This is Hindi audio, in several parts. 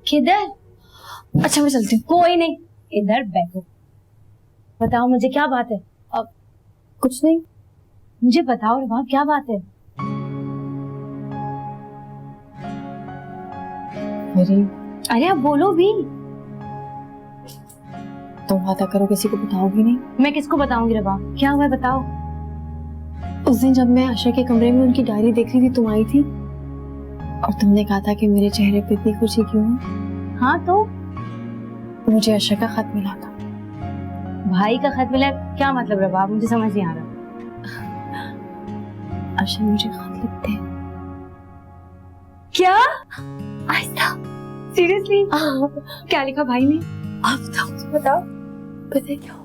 किधर? अच्छा मैं चलती हूँ। कोई नहीं, इधर बैठो। बताओ मुझे क्या बात है? अब कुछ नहीं, मुझे बताओ रवा क्या बात है? अरे आप बोलो भी। तुम वादा करो किसी को बताओगी नहीं। मैं किसको बताऊंगी रवा? क्या हुआ बताओ। उस दिन जब मैं आशा के कमरे में उनकी डायरी देख रही थी, तुम आई थी और तुमने कहा था कि मेरे चेहरे पे इतनी खुशी क्यों है। हाँ तो मुझे आशा का खत मिला था। भाई का खत मिला? क्या मतलब रवा? मुझे समझ नहीं आ रहा। आशा मुझे खत लिखते हैं। क्या? आस्था सीरियसली? क्या लिखा भाई ने? आप तो बताओ, पता है क्या हुआ?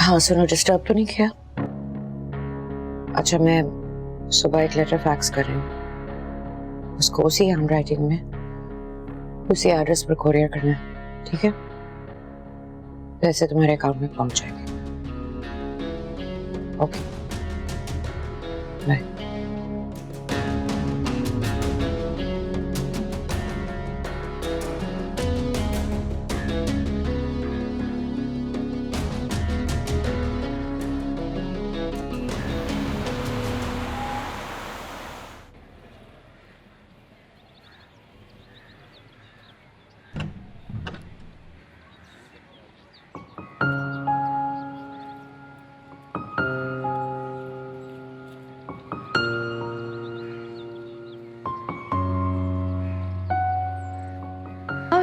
हाँ सुनो, डिस्टर्ब तो नहीं किया? अच्छा मैं सुबह एक लेटर फैक्स कर रही हूँ, उसको उसी हैंड राइटिंग में उसी एड्रेस पर कोरियर करना है, ठीक है? वैसे तुम्हारे अकाउंट में पहुंच जाएगी। Okay bye.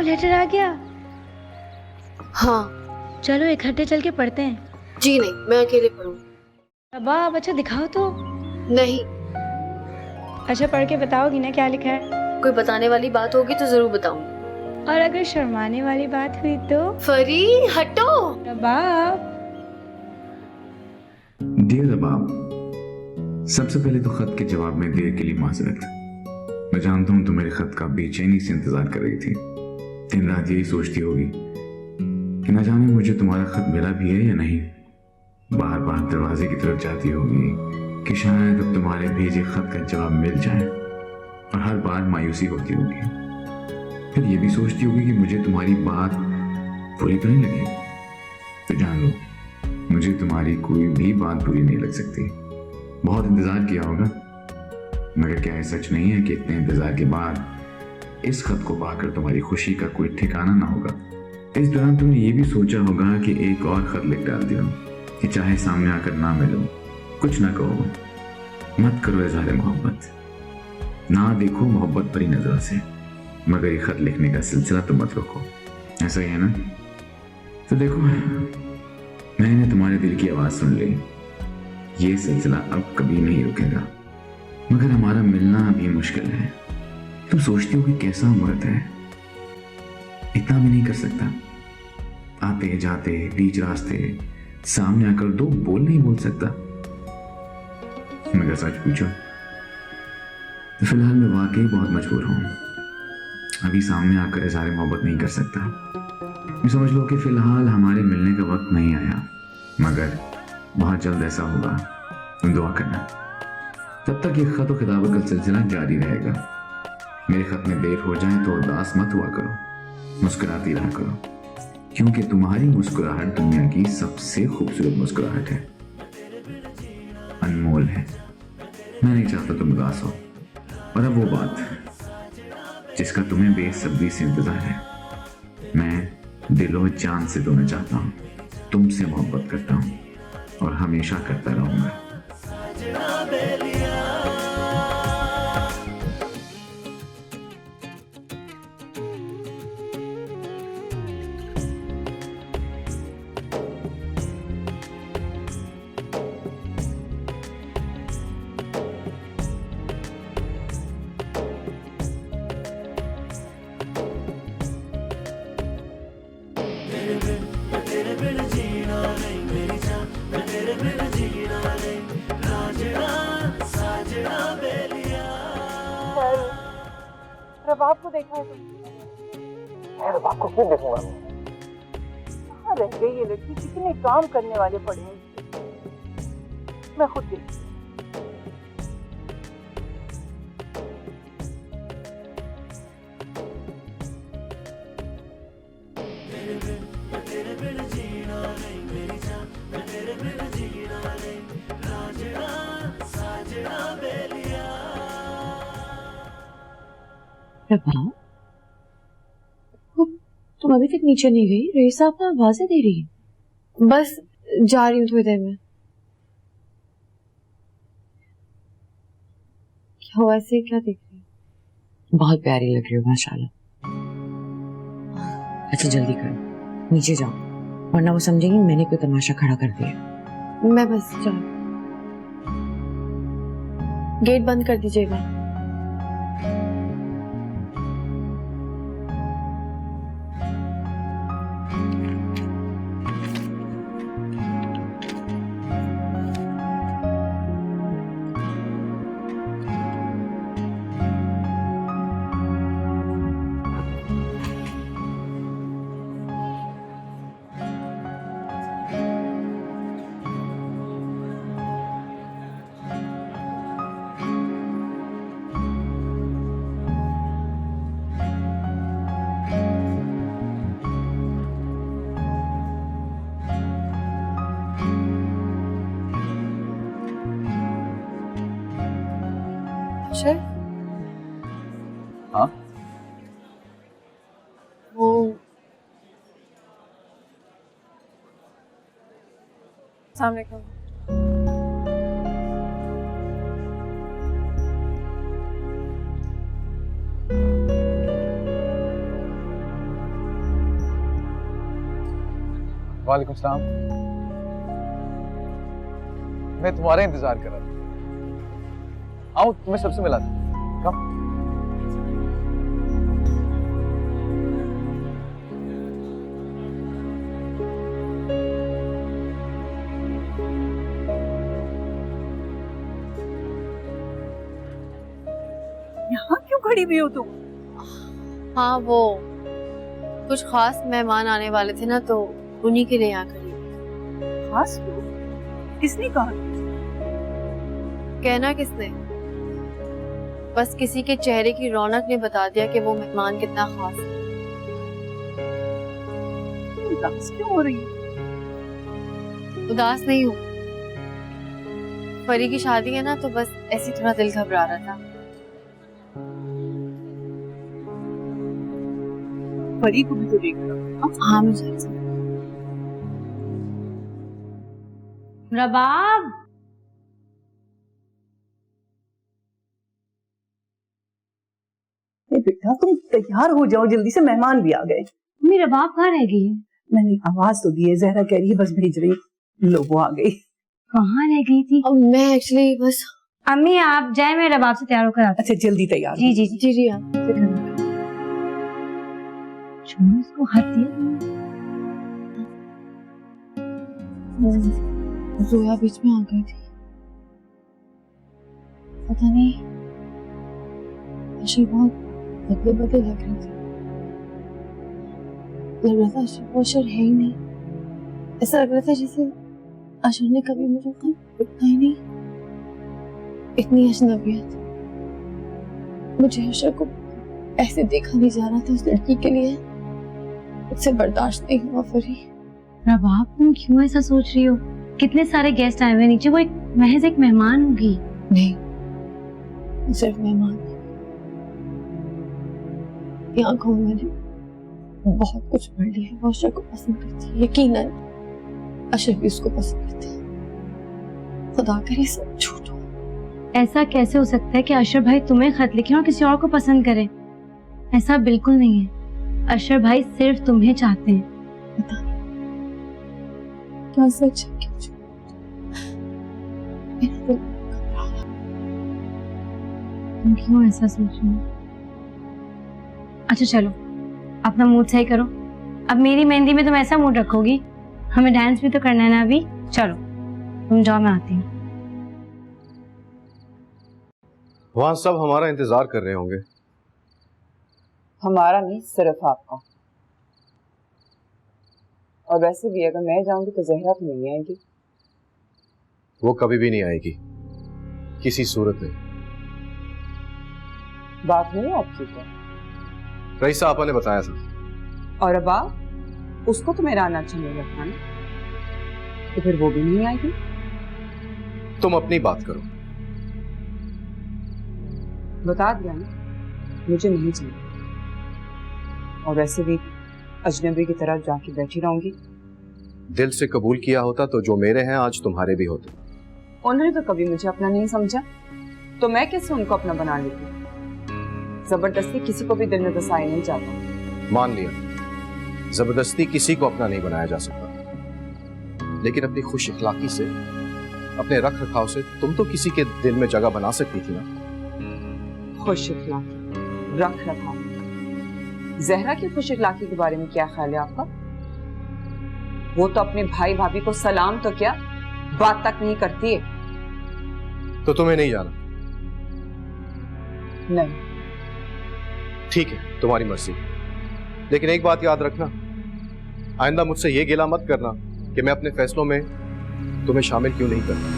लेटर आ गया? हाँ। चलो इकट्ठे चल के पढ़ते हैं। जी नहीं, मैं अकेले पढ़ूंगी। अब आप अच्छा दिखाओ तो। नहीं। अच्छा पढ़ के बताओगी ना क्या लिखा है? कोई बताने वाली बात होगी तो जरूर बताऊंगी। और अगर शर्माने वाली बात हुई तो? फरी हटो। रबाब। डियर रबाब, सबसे पहले तो खत के जवाब में देर के लिए माजरत। मैं जानता हूँ तुम मेरे खत का बेचैनी से इंतजार कर रही थी। दिन रात यही सोचती होगी कि न जाने मुझे तुम्हारा खत मिला भी है या नहीं। बार बार दरवाजे की तरफ जाती होगी कि शायद अब तुम्हारे भेजे खत का जवाब मिल जाए, और हर बार मायूसी होती होगी। फिर ये भी सोचती होगी कि मुझे तुम्हारी बात बुरी तो नहीं लगी। तो जान लो, मुझे तुम्हारी कोई भी बात बुरी नहीं लग सकती। बहुत इंतजार किया होगा, मगर क्या ये सच नहीं है कि इतने इंतजार के बाद इस खत को पाकर तुम्हारी खुशी का कोई ठिकाना ना होगा। इस दौरान तुमने ये भी सोचा होगा कि एक और खत लिख डाल दिया कि चाहे सामने आकर ना मिलो, कुछ ना कहो, मत करो इज़हार मोहब्बत, ना देखो मोहब्बत भरी नजरों से, मगर ये खत लिखने का सिलसिला तो मत रोको। ऐसा ही है ना? तो देखो, मैंने तुम्हारे दिल की आवाज सुन ली। ये सिलसिला अब कभी नहीं रुकेगा, मगर हमारा मिलना अभी मुश्किल है। तुम सोचती हो कि कैसा मर्द है, इतना भी नहीं कर सकता। आते जाते बीच रास्ते सामने आकर दो बोल नहीं बोल सकता। मगर सच पूछो तो फिलहाल मैं वाकई बहुत मजबूर हूं। अभी सामने आकर इज़हार मोहब्बत नहीं कर सकता। ये समझ लो कि फिलहाल हमारे मिलने का वक्त नहीं आया, मगर बहुत जल्द ऐसा होगा। तुम दुआ करना। तब तक ये खत और खिताबत का सिलसिला जारी रहेगा। मेरे खत में देर हो जाए तो उदास मत हुआ करो, मुस्कुराती रहा करो, क्योंकि तुम्हारी मुस्कुराहट दुनिया की सबसे खूबसूरत मुस्कुराहट है, अनमोल है। मैं नहीं चाहता तुम उदास हो। और अब वो बात जिसका तुम्हें बेसब्री से इंतजार है, मैं दिलो जान से तुम्हें चाहता हूँ, तुमसे मोहब्बत करता हूँ और हमेशा करता रहूंगा। रबाब को देखा है तुमने? रबाब को क्यों देखूंगा? कहाँ रह गई ये लड़की? कितने काम करने वाले पड़े हैं इसके। मैं खुद देखती हूँ। रबाब, तुम अभी तक नीचे नहीं गई? रईसा अपना आवाजें दे रही है। बस जा रही हूँ थोड़ी देर में। क्या हुआ, ऐसे क्या देख रही है? बहुत प्यारी लग रही हो माशाल्लाह। अच्छा जल्दी करो, नीचे जाओ, वरना वो समझेंगी मैंने कोई तमाशा खड़ा कर दिया। मैं बस जा, गेट बंद कर दीजिएगा। हाँ? वो सामने क्यों? वालेकुम सलाम। मैं तुम्हारा इंतजार कर रहा था। आओ तुम्हें सबसे मिला था। कम। यहाँ क्यों खड़ी हुई हो तुम? हाँ, वो कुछ खास मेहमान आने वाले थे ना, तो उन्हीं के लिए यहाँ खड़ी। खास लोग? किसने कहा? कहना किसने? बस किसी के चेहरे की रौनक ने बता दिया कि वो मेहमान कितना खास है। उदास क्यों हो रही है? उदास नहीं हूँ, परी की शादी है ना, तो बस ऐसी थोड़ा दिल घबरा रहा था। परी को भी तो देखना। हाँ मुझे रबाब, बेटा तुम तैयार हो जाओ जल्दी से, मेहमान भी आ गए। मम्मी रबाब कहाँ रह गई है? मैंने आवाज तो दी है, जहरा कह रही है बस भेज रही हूँ। लो वो आ गई। कहाँ रह गई थी? मैं एक्चुअली बस। अम्मी आप जाए, मैं रबाब से तैयार होकर आती अच्छा जल्दी तैयार। जी जी जी जी जी आप छोड़ो उसको, हाथ दिया। जोया बीच में आ गई थी, पता नहीं आशी बहुत बदले बदले लग रही थी। लग रहा था अशर है ही नहीं। ऐसा लग रहा था जैसे अशर ने कभी मुझे देखा ही नहीं। इतनी अजनबियत, मुझे अशर को ऐसे देखा नहीं जा रहा था उस लड़की के लिए। मुझसे बर्दाश्त नहीं हुआ फरी। प्रभाव, तुम क्यों ऐसा सोच रही हो? कितने सारे गेस्ट आए हुए हैं नीचे, वो महज एक मेहमान होगी। नहीं, सिर्फ मेहमान। ये आंखों में मैंने बहुत कुछ पढ़ लिया है। वो अशर को पसंद करती है, यकीनन अशर भी उसको पसंद करता है। खुदा करे सब झूठ हो। ऐसा कैसे हो सकता है कि अशर भाई तुम्हें खत लिखे और किसी और को पसंद करें? ऐसा बिल्कुल नहीं है। अशर भाई सिर्फ तुम्हें चाहते हैं। पता नहीं क्या सच है क्या झूठ। मेरा दिल घबरा रहा है। तुम क्यों ऐसा सोच रही हो? अच्छा चलो, अपना मूड सही करो। अब मेरी मेहंदी में तुम ऐसा मूड रखोगी, हमें डांस भी तो करना है ना अभी। चलो तुम जाओ, मैं आती हूँ। वहां सब हमारा इंतजार कर रहे होंगे। हमारा नहीं, सिर्फ आपका। और वैसे भी अगर मैं जाऊंगी तो जहरा तो नहीं आएगी। वो कभी भी नहीं आएगी, किसी सूरत में। बात नहीं है आपकी क्या? रईसा आपा ने बताया था। और अब आप उसको तो मेरा आना अच्छा नहीं लगता ना, तो फिर वो भी नहीं आएगी। तुम अपनी बात करो। बता दिया ना, मुझे नहीं चाहिए। और वैसे भी अजनबी की तरह जाके बैठी रहूंगी। दिल से कबूल किया होता तो जो मेरे हैं आज तुम्हारे भी होते। उन्होंने तो कभी मुझे अपना नहीं समझा, तो मैं कैसे उनको अपना बना लेती? जबरदस्ती किसी को भी दिल में बसाया नहीं जाता। मान लिया, जबरदस्ती किसी को अपना नहीं बनाया जा सकता, लेकिन अपनी खुश इखलाकी से, अपने रख रखाव से तुम तो किसी के दिल में जगह बना सकती थी ना। खुश इखलाकी, रख रखाव। जहरा की खुश इखलाकी के बारे में क्या ख्याल है आपका? वो तो अपने भाई भाभी को सलाम तो क्या, बात तक नहीं करती है। तो तुम्हें नहीं जाना? नहीं। ठीक है, तुम्हारी मर्जी। लेकिन एक बात याद रखना, आइंदा मुझसे ये गिला मत करना कि मैं अपने फैसलों में तुम्हें शामिल क्यों नहीं करता।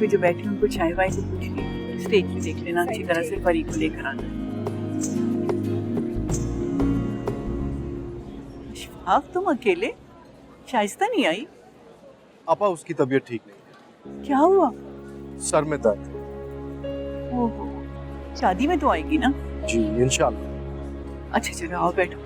जो बैठे उनको चाय वाय को पूछ ली, स्टेज भी देख लेना अच्छी तरह से, परी को लेकर आना। शिफाक, तुम अकेले? शाइस्ता नहीं आई? आपा उसकी तबीयत ठीक नहीं। क्या हुआ? सर में दर्द। ओहो, शादी में तो आएगी ना? जी इंशाल्लाह। अच्छा चलो आओ बैठो।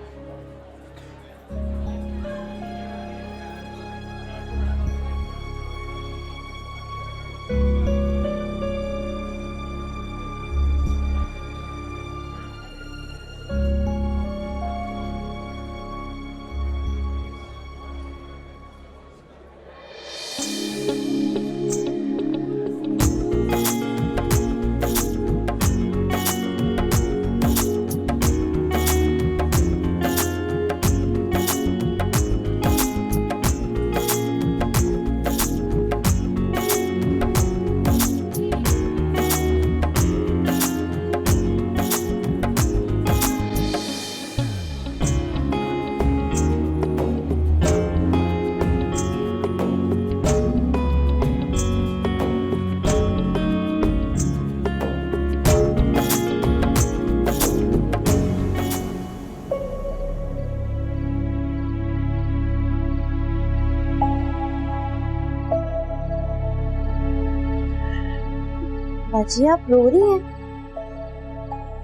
बाजी आप रो रही हैं?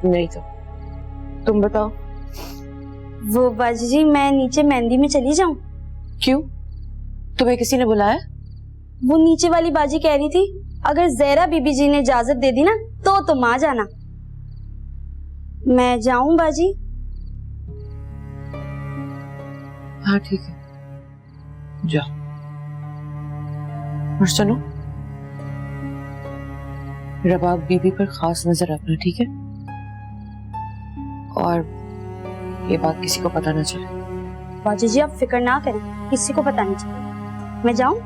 नहीं तो तुम बताओ। वो बाजी जी, मैं नीचे मेहंदी में चली जाऊं? क्यों, तुम्हें किसी ने बुलाया? वो नीचे वाली बाजी कह रही थी अगर जहरा बीबी जी ने इजाजत दे दी ना तो तुम आ जाना। मैं जाऊं बाजी? हाँ ठीक है, जाओ। और सुनो, रबाब बीबी पर खास नजर रखना, ठीक है? और ये बात किसी को पता ना चले। बाजी जी आप फिक्र ना करें, किसी को पता नहीं चले। मैं जाऊं?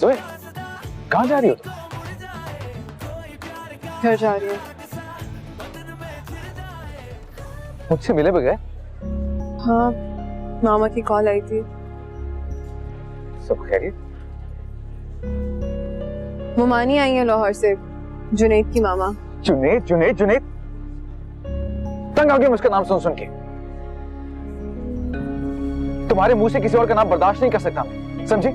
जोया, कहाँ जा रही हो तुम? घर जा रही हूँ। मुझसे मिले बगैर? हाँ, मामा की कॉल आई थी। सब खैरियत? मुमानी आई है लाहौर से, जुनैद की मामा। जुनैद जुनैद जुनैद, तंग आ गया मैं उसका नाम सुन सुन के। तुम्हारे मुंह से किसी और का नाम बर्दाश्त नहीं कर सकता मैं, समझी?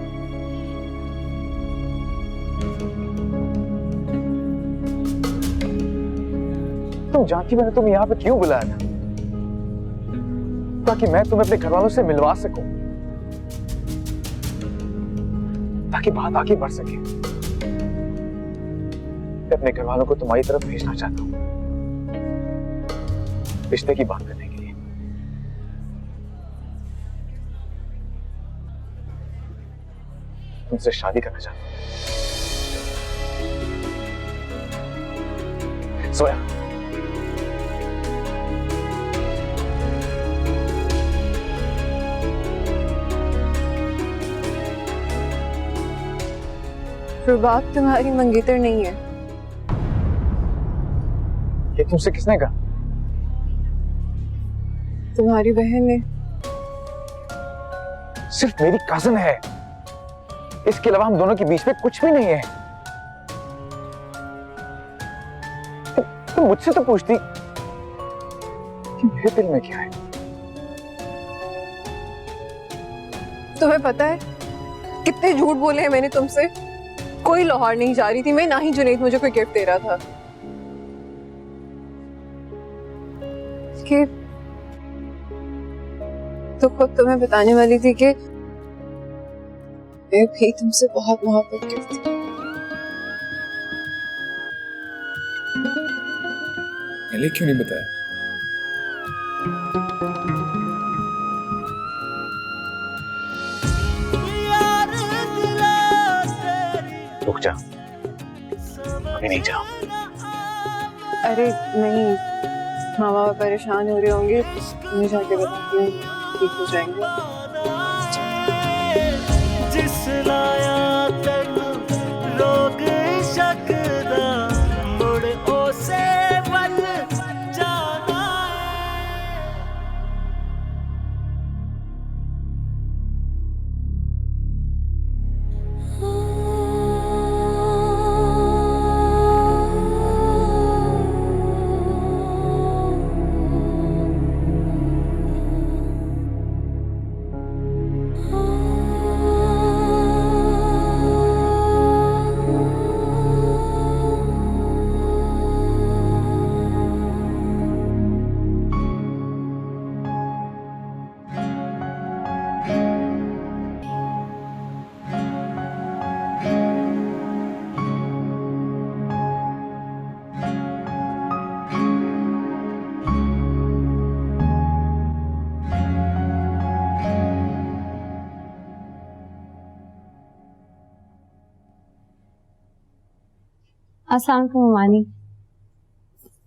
तुम जानती मैंने तुम्हें यहाँ पे क्यों बुलाया था? ताकि मैं तुम्हें अपने घर वालों से मिलवा सकूं, ताकि बात आगे बढ़ सके। मैं अपने घर वालों को तुम्हारी तरफ भेजना चाहता हूं, रिश्ते की बात करने के लिए। तुमसे शादी करना चाहता हूं। सोया, रुबाब तुम्हारी मंगेतर नहीं है। ये तुमसे किसने कहा? तुम्हारी बहन ने। सिर्फ मेरी कजन है, इसके अलावा हम दोनों के बीच में कुछ भी नहीं है। तुम मुझसे तो पूछती कि मेरे दिल में क्या है। तुम्हें पता है कितने झूठ बोले हैं मैंने तुमसे? कोई लाहौर नहीं जा रही थी मैं, ना ही जुनैद मुझे कोई गिफ्ट दे रहा था। कि तो खुद तुम्हें बताने वाली थी कि मैं भी तुमसे बहुत मोहब्बत करती हूँ। पहले क्यों नहीं बताया? रुक जा, अभी नहीं जाओ। अरे नहीं, मामा परेशान हो रहे होंगे, मैं जाके बताती हूँ, ठीक हो जाएंगे। जिस लाया तेनू रोग शकदा मुड़ ओसे वल जाना है। अस्सलाम वालेकुम ममानी।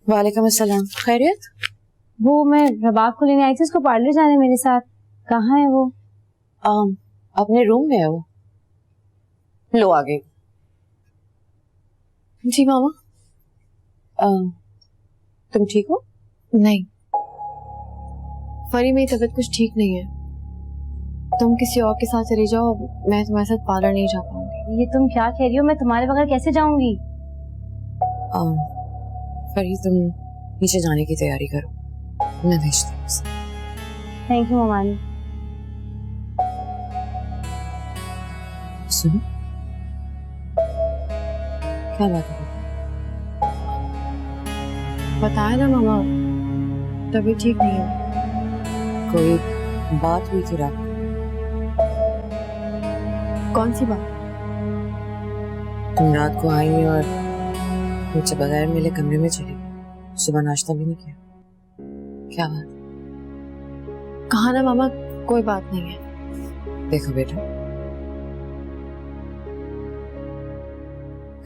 वालेकुम अस्सलाम। खैरियत? वो मैं रबाब को लेने आई थी, उसको पार्लर जाने मेरे साथ। कहाँ है वो? अपने रूम में है वो। लो आ गई। जी मामा। तुम ठीक हो? नहीं, फरी, मेरी तबीयत कुछ ठीक नहीं है। तुम किसी और के साथ चली जाओ, मैं तुम्हारे साथ पार्लर नहीं जा पाऊंगी। ये तुम क्या कह रही हो? मैं तुम्हारे बगैर कैसे जाऊंगी? फरी, तुम नीचे जाने की तैयारी करो, मैं भेजती हूँ उसे। थैंक यू ममानी। सुनो, क्या बात है? बताया ना मामा, तबीयत ठीक नहीं है। कोई बात हुई थी रात को? कौन सी बात? तुम रात को आई और मुझसे बगैर मिले कमरे में चली, सुबह नाश्ता भी नहीं किया। क्या बात? कहा ना मामा, कोई बात नहीं है। देखो बेटा,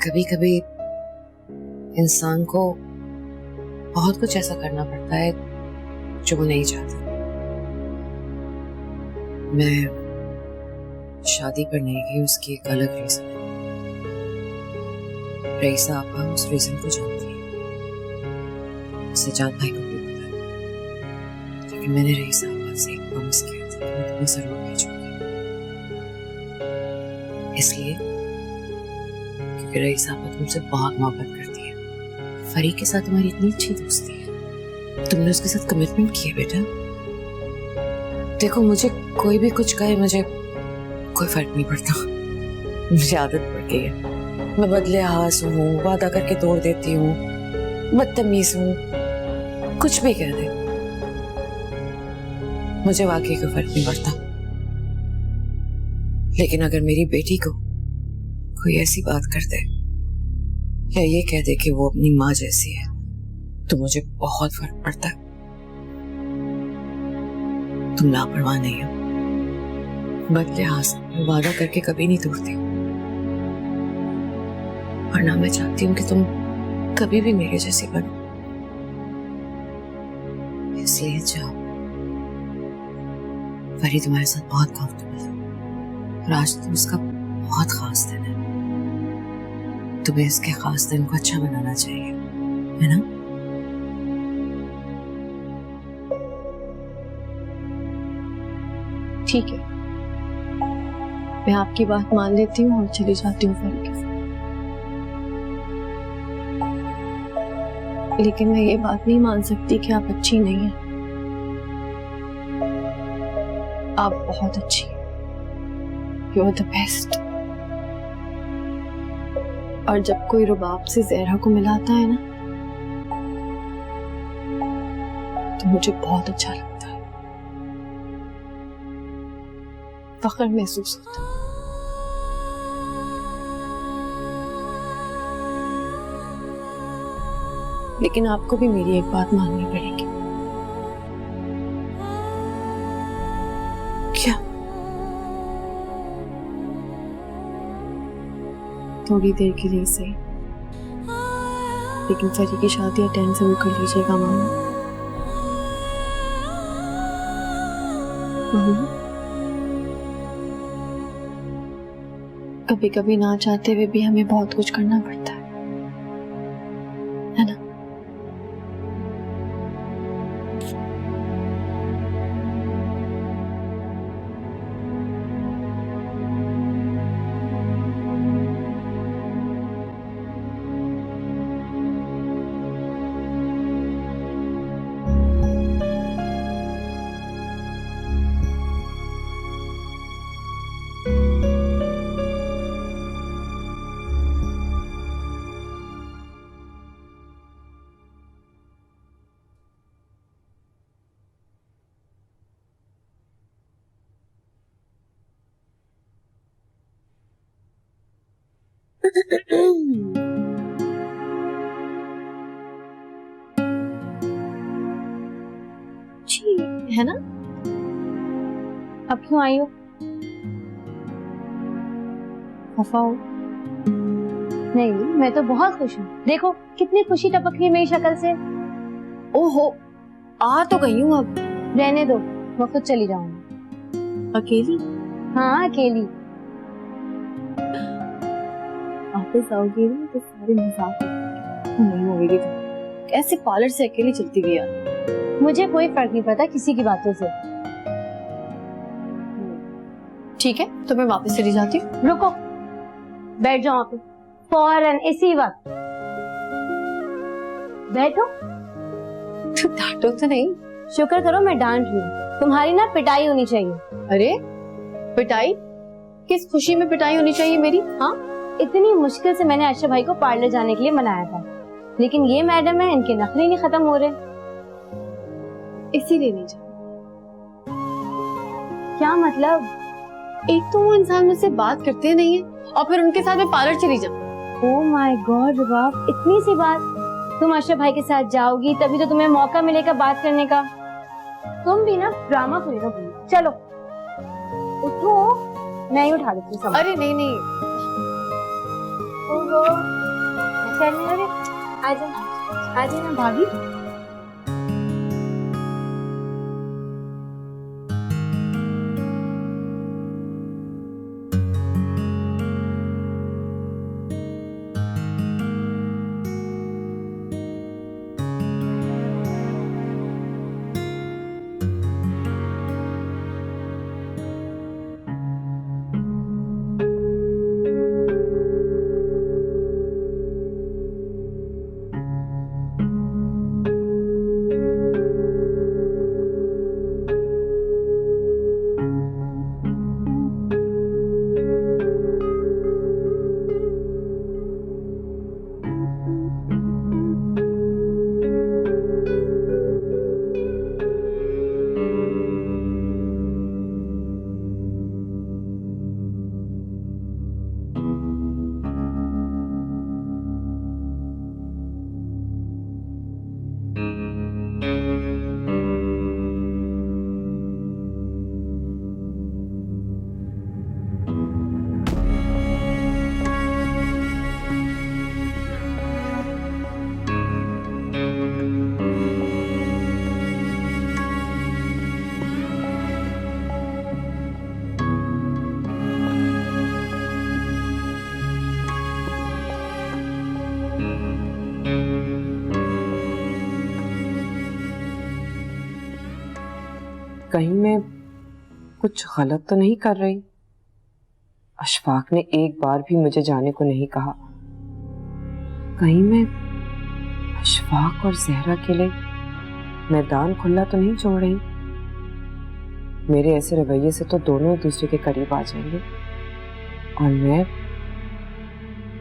कभी कभी इंसान को बहुत कुछ ऐसा करना पड़ता है जो वो नहीं चाहता। मैं शादी पर नहीं गई, उसकी एक अलग रीजन है। रईसा आपा उस रीजन को जानती है, सजाद भाई को भी पता है, लेकिन मैंने रईसा आपा से एक प्रॉमिस किया था कि मैं तुम्हें जरूर भेजूंगी। इसलिए क्योंकि रईसा आपा तुमसे बहुत मोहब्बत करती है। फरी के साथ तुम्हारी इतनी अच्छी दोस्ती है, तुमने उसके साथ कमिटमेंट किया बेटा। देखो, मुझे कोई भी कुछ कहे, मुझे कोई फर्क नहीं पड़ता, मुझे आदत पड़ गई है। मैं बदले हास हूँ, वादा करके तोड़ देती हूँ, बदतमीज हूँ, कुछ भी कह दे, मुझे वाकई कोई फर्क नहीं पड़ता। लेकिन अगर मेरी बेटी को कोई ऐसी बात कर दे या ये कह दे कि वो अपनी माँ जैसी है, तो मुझे बहुत फर्क पड़ता है। तुम लापरवाह नहीं हो, बदले हास वादा करके कभी नहीं तोड़ती, और ना मैं चाहती हूँ कि तुम कभी भी मेरे जैसी बनो। इसलिए जाओ, फरी तुम्हारे साथ बहुत कंफर्टेबल है और आज तो उसका बहुत खास दिन है। तुम्हें इसके खास दिन को अच्छा बनाना चाहिए, है ना? ठीक है, मैं आपकी बात मान लेती हूँ और चली जाती हूँ फरी के साथ। लेकिन मैं ये बात नहीं मान सकती कि आप अच्छी नहीं हैं। आप बहुत अच्छी हैं, यू आर द बेस्ट। और जब कोई रुबाब से ज़हरा को मिलाता है ना, तो मुझे बहुत अच्छा लगता है, फख्र महसूस होता है। लेकिन आपको भी मेरी एक बात माननी पड़ेगी। क्या? थोड़ी देर के लिए सही, लेकिन फरी की शादी अटेंड जरूर कर लीजिएगा मामा। कभी कभी ना चाहते हुए भी हमें बहुत कुछ करना पड़ता है ना? जी है ना? अब क्यों आई हो? खफा हो? नहीं, मैं तो बहुत खुश हूँ। देखो कितनी खुशी टपक रही है मेरी शक्ल से। ओहो, आ तो गई हूँ अब। रहने दो, मैं खुद चली जाऊंगी। अकेली? हाँ अकेली। वापस आओगी ना तो सारे मजाक नहीं होगी। कैसे पार्लर से अकेली चलती गई यार? मुझे कोई फर्क नहीं पड़ता किसी की बातों से। ठीक है तो मैं वापस चली जाती हूँ। रुको, बैठ जाओ वहाँ पे फौरन इसी वक्त। बैठो। डांटो तो नहीं। शुक्र करो मैं डांट रही हूँ, तुम्हारी ना पिटाई होनी चाहिए। अरे पिटाई? किस खुशी में पिटाई होनी चाहिए मेरी? हाँ, इतनी मुश्किल से मैंने अरशद भाई को पार्लर जाने के लिए मनाया था, लेकिन ये मैडम है, इनके नखरे नहीं खत्म हो रहे। इसीलिए नहीं जा। क्या मतलब? एक तो वो इंसान मुझसे बात करते नहीं है और फिर उनके साथ मैं पार्लर चली जाऊँ। ओह माय गॉड रुबाब, इतनी सी बात। तुम अरशद भाई के साथ जाओगी तभी तो तुम्हें मौका मिलेगा बात करने का। तुम भी ना ड्रामा पूरी ना पूरी। चलो उठो, मैं ही उठा देती हूँ। अरे नहीं नहीं, चलने लगे। आजा ना भाभी। कहीं मैं कुछ गलत तो नहीं कर रही? अशफाक ने एक बार भी मुझे जाने को नहीं कहा। कहीं मैं अशफाक और जहरा के लिए मैदान खुला तो नहीं छोड़ रही? मेरे ऐसे रवैये से तो दोनों एक दूसरे के करीब आ जाएंगे और मैं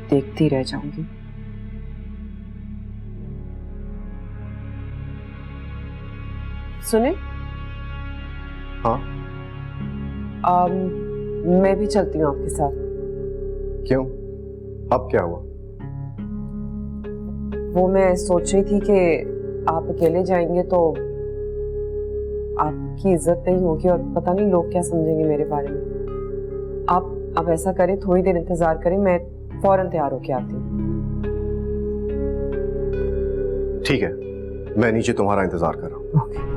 देखती रह जाऊंगी। सुने? हाँ? मैं भी चलती हूँ आपके साथ। क्यों? अब क्या हुआ? वो मैं सोच रही थी कि आप अकेले जाएंगे तो आपकी इज्जत नहीं होगी और पता नहीं लोग क्या समझेंगे मेरे बारे में। आप अब ऐसा करें, थोड़ी देर इंतजार करें, मैं फौरन तैयार होके आती हूँ। ठीक है, मैं नीचे तुम्हारा इंतजार कर रहा हूँ। ओके।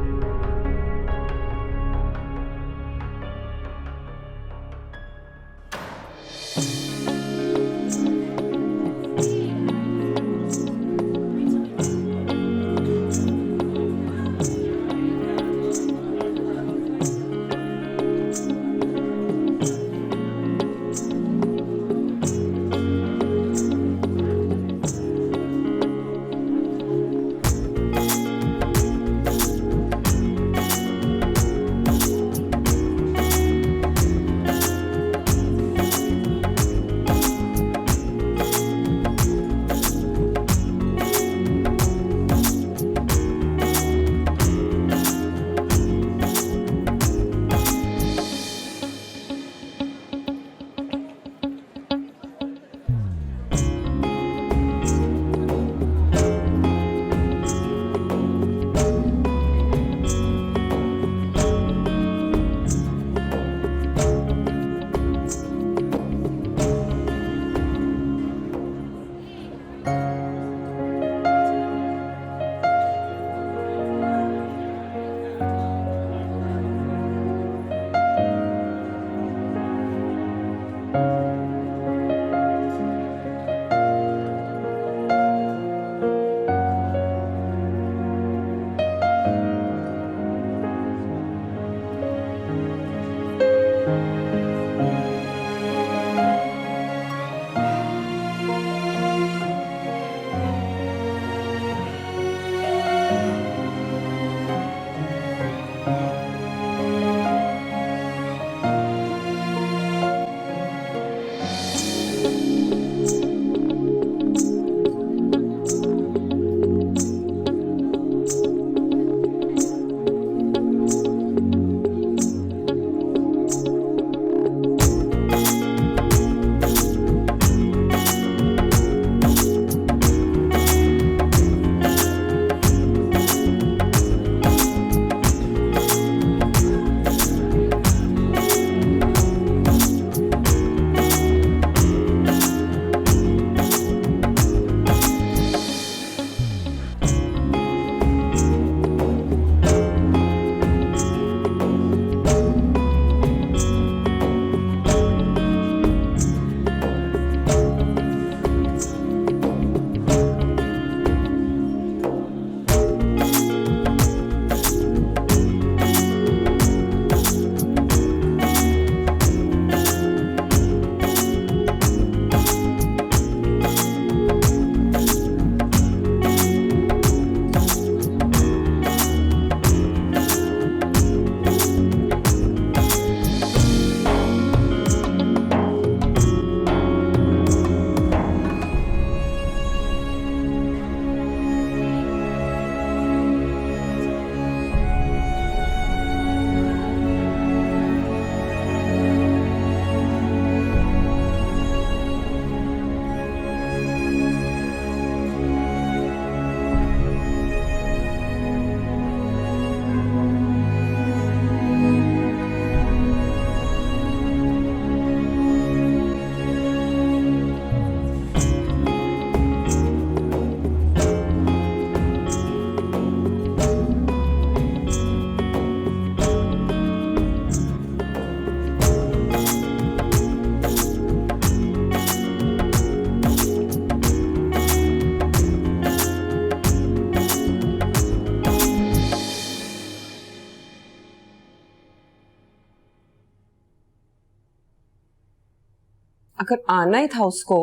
अगर आना ही था उसको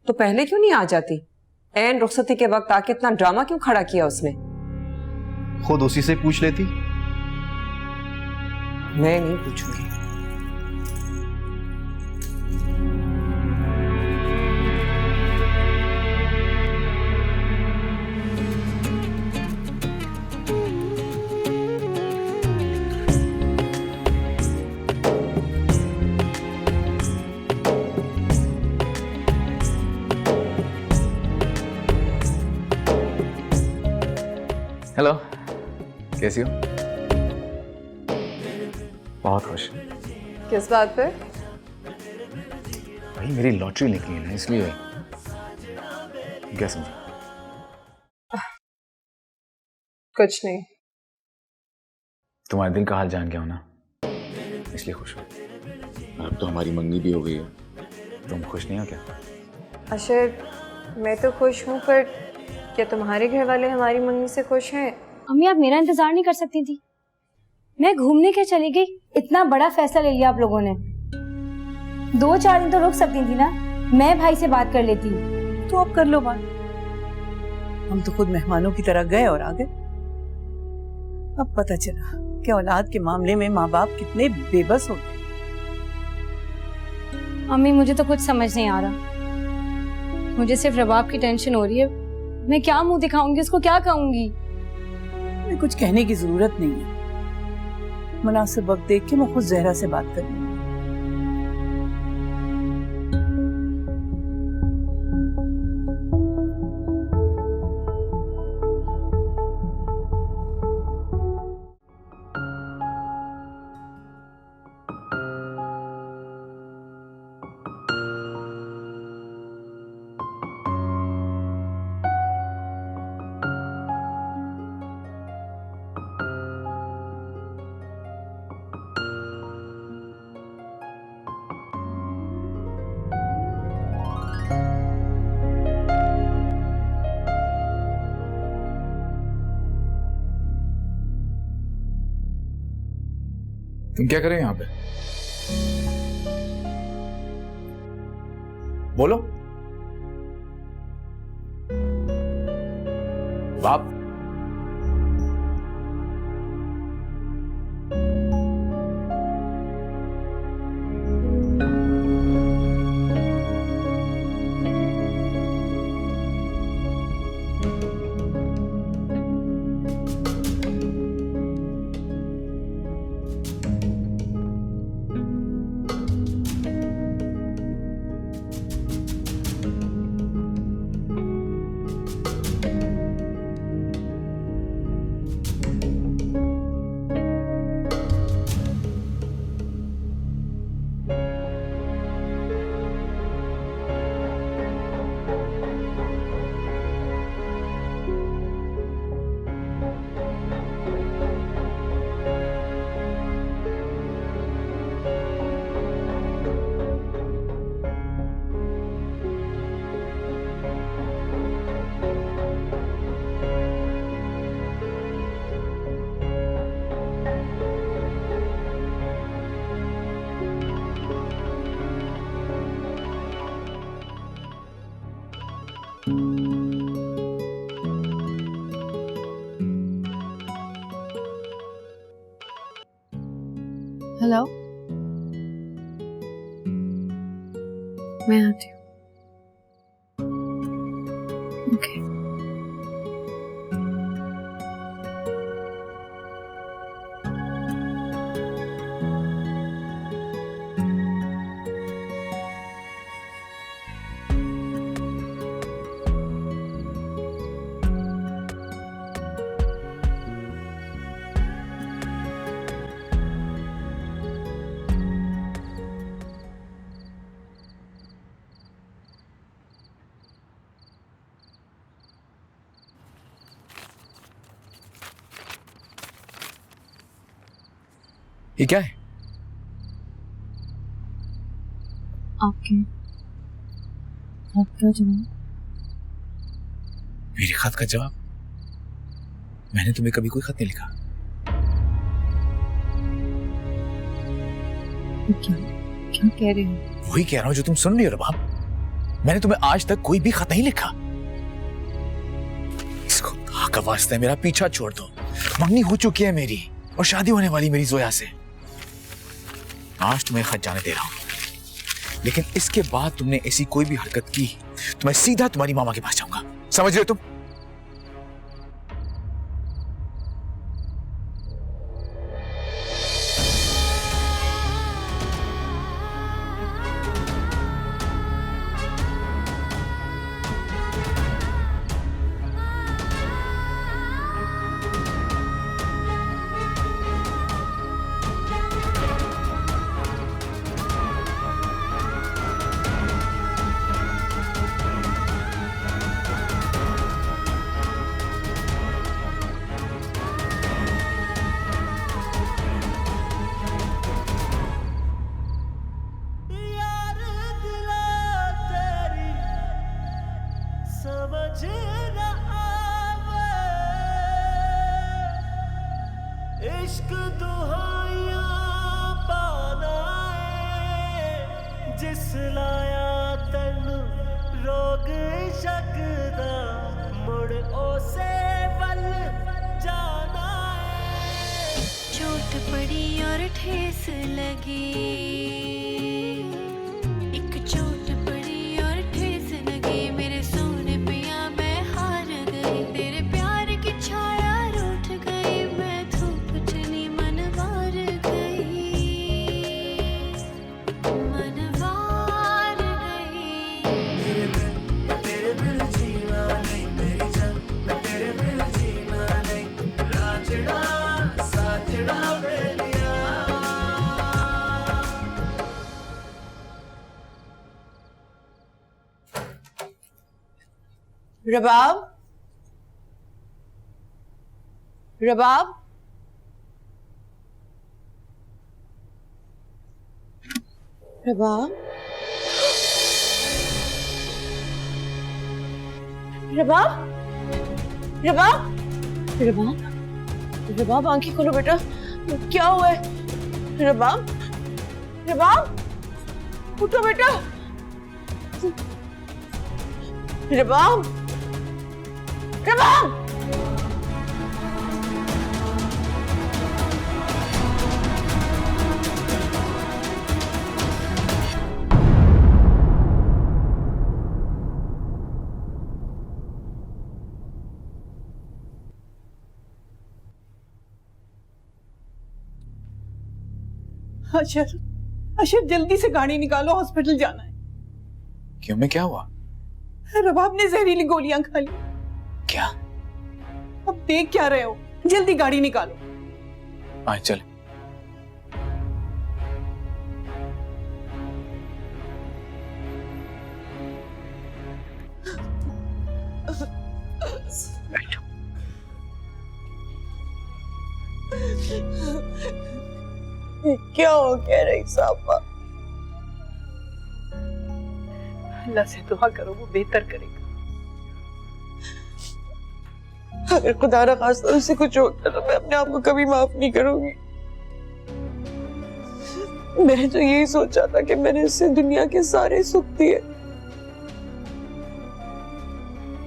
तो पहले क्यों नहीं आ जाती? एन रुखसती के वक्त आके इतना ड्रामा क्यों खड़ा किया उसने? खुद उसी से पूछ लेती। मैं नहीं पूछूंगी। हेलो, कैसी हो? बहुत खुश। किस बात पे? भाई मेरी लॉटरी निकली है ना, इसलिए। क्या समझी? कुछ नहीं। तुम्हारे दिल का हाल जान गया हो ना, इसलिए खुश हो। अब तो हमारी मंगनी भी हो गई है, तुम खुश नहीं हो क्या? अशर, मैं तो खुश हूँ, पर क्या तुम्हारे घर वाले हमारी मंगनी से खुश हैं? अम्मी आप मेरा इंतजार नहीं कर सकती थी? मैं घूमने क्या चली गई, इतना बड़ा फैसला ले लिया आप लोगों ने। 2-4 दिन तो रुक सकती थी ना, मैं भाई से बात कर लेती। तो अब कर लो बात। हम तो खुद मेहमानों की तरह गए और आ गए। अब पता चला कि औलाद के मामले में माँ बाप कितने बेबस होते हैं। अम्मी मुझे तो कुछ समझ नहीं आ रहा, मुझे सिर्फ रबाब की टेंशन हो रही है। मैं क्या मुंह दिखाऊंगी उसको, क्या कहूंगी? मैं कुछ कहने की जरूरत नहीं है, मुनासिब वक्त देख के मैं खुद जहरा से बात करूंगी। तुम क्या कर रहे हो यहाँ पे? बोलो। बाप हेलो, मैं आती हूँ। ओके। ये क्या है? आपके खत का जवाब। मेरे खत का जवाब? मैंने तुम्हें कभी कोई खत नहीं लिखा। क्या क्या कह रहे हो? वही कह रहा हूं जो तुम सुन रही हो रबाब। मैंने तुम्हें आज तक कोई भी खत नहीं लिखा। इसको खुदा का वास्ता है मेरा पीछा छोड़ दो। मंगनी हो चुकी है मेरी और शादी होने वाली मेरी जोया से। आज तुम्हें खत जाने दे रहा हूं, लेकिन इसके बाद तुमने ऐसी कोई भी हरकत की तो मैं सीधा तुम्हारी मामा के पास जाऊंगा। समझ रहे हो तुम? यार दिला तेरी समझ न आवे, इश्क दुहाइयां पाना है, जिस लाया तन रोग इश्क दा मुड़ ओसे वल जाना है। चोट पड़ी और ठेस लगी, एक चोट पड़ी और ठेस लगी, मेरे सोने पिया मैं हार गई, तेरे प्यार की छाया रूठ गई, मैं धूप चली मनवार गई, मनवार गई। तेरे बिन जीना नहीं मेरी जान, मैं तेरे बिन जीना नहीं, राजड़ा साजड़ा बेलिया। रबाब, रबाब, रबाब, रबाब, रबाब, रबाब, रबाब आंखें खोलो बेटा, क्या हुआ है? रबाब, रबाब, उठो बेटा, रबाब, रबाब। अशर, अशर जल्दी से गाड़ी निकालो, हॉस्पिटल जाना है। क्यों, में क्या हुआ? रबाब ने जहरीली गोलियां खा ली। क्या? अब देख क्या रहे हो, जल्दी गाड़ी निकालो। आए चल। बैठो। क्या हो गया रही साहबा? अल्लाह से दुआ करो, वो बेहतर करेगा। अगर खुदा न खास्ता उससे कुछ होता तो मैं अपने आप को कभी माफ नहीं करूंगी। मैंने तो यही सोचा था कि मैंने उससे दुनिया के सारे सुख दिए,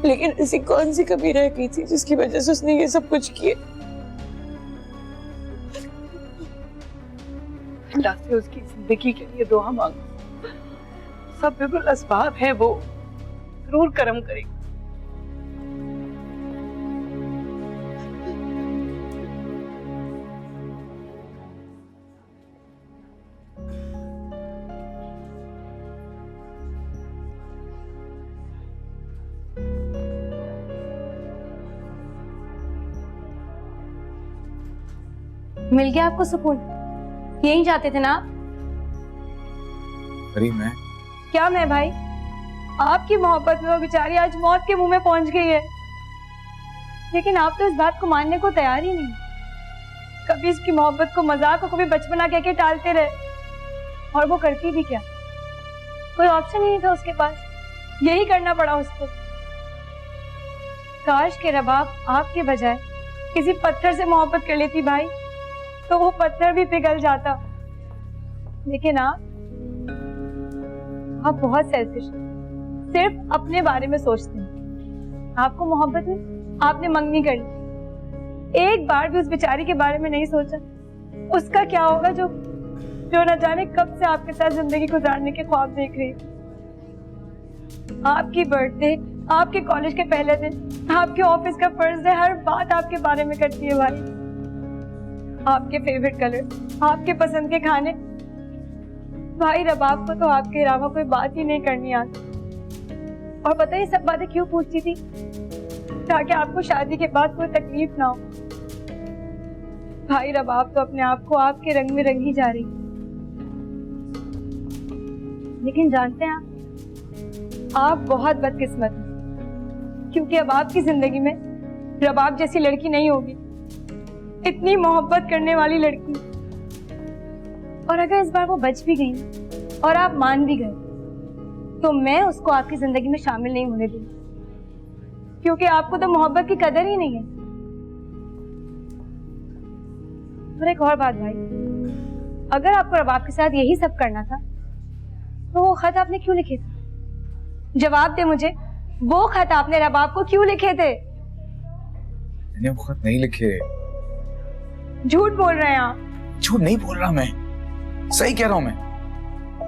लेकिन ऐसी कौन सी कमी रह गई थी जिसकी वजह से उसने ये सब कुछ किए। अल्लाह से उसकी जिंदगी के लिए दुआ मांगो, सब बिल्कुल असबाब है, वो जरूर करम करेगा। मिल गया आपको सुकून? यहीं जाते थे ना आप? अरे मैं क्या मैं भाई, आपकी मोहब्बत में वो बेचारी आज मौत के मुंह में पहुंच गई है, लेकिन आप तो इस बात को मानने को तैयार ही नहीं। कभी इसकी मोहब्बत को मजाक और कभी बचपना कह के टालते रहे, और वो करती भी क्या, कोई ऑप्शन ही नहीं था उसके पास, यही करना पड़ा उसको। काश के रबाब आपके बजाय किसी पत्थर से मोहब्बत कर लेती भाई, तो वो पत्थर भी पिघल जाता, लेकिन आप बहुत सेल्फिश हैं, सिर्फ अपने बारे में सोचते हैं। आपको मोहब्बत में आपने मंगनी कर ली, एक बार भी उस बेचारी के बारे में नहीं सोचा उसका क्या होगा जो न जाने कब से आपके साथ जिंदगी गुजारने के ख्वाब देख रही है। आपकी बर्थडे, आपके कॉलेज के पहले दिन, आपके ऑफिस का फर्स्ट डे, हर बात आपके बारे में करती है भाई। आपके फेवरेट कलर, आपके पसंद के खाने। भाई रबाब को तो आपके अलावा कोई बात ही नहीं करनी आती। और पता है ये सब बातें क्यों पूछती थी? ताकि आपको शादी के बाद कोई तकलीफ ना हो। भाई रबाब तो अपने आप को आपके रंग में रंगी जा रही। लेकिन जानते हैं आप बहुत बदकिस्मत हैं, क्योंकि अब आपकी जिंदगी में रबाब जैसी लड़की नहीं होगी, इतनी मोहब्बत करने वाली लड़की। और अगर इस बार वो बच भी गई और आप मान भी गए तो मैं उसको आपकी जिंदगी में शामिल नहीं होने दूंगी, क्योंकि आपको तो मोहब्बत की कदर ही नहीं है। और एक और बात भाई, अगर आपको रबाब के साथ यही सब करना था तो वो खत आपने क्यों लिखे थे? जवाब दे मुझे, वो खत आपने रबाब को क्यों लिखे थे? मैंने वो खत नहीं लिखे। झूठ बोल रहे हैं आप। झूठ नहीं बोल रहा मैं, सही कह रहा हूं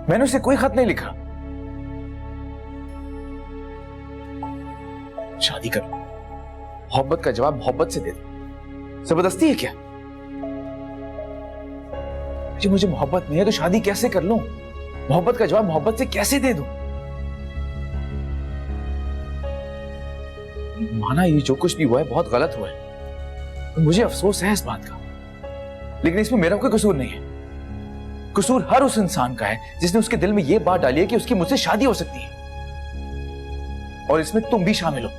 मैंने उसे कोई खत नहीं लिखा। शादी कर, मोहब्बत का जवाब मोहब्बत से दे दो। जबरदस्ती है क्या? मुझे मोहब्बत नहीं है तो शादी कैसे कर लूं? मोहब्बत का जवाब मोहब्बत से कैसे दे दूं? माना ये जो कुछ भी हुआ है बहुत गलत हुआ है, तो मुझे अफसोस है इस बात का, लेकिन इसमें मेरा कोई कसूर नहीं है। कसूर हर उस इंसान का है जिसने उसके दिल में यह बात डाली है कि उसकी मुझसे शादी हो सकती है, और इसमें तुम भी शामिल हो।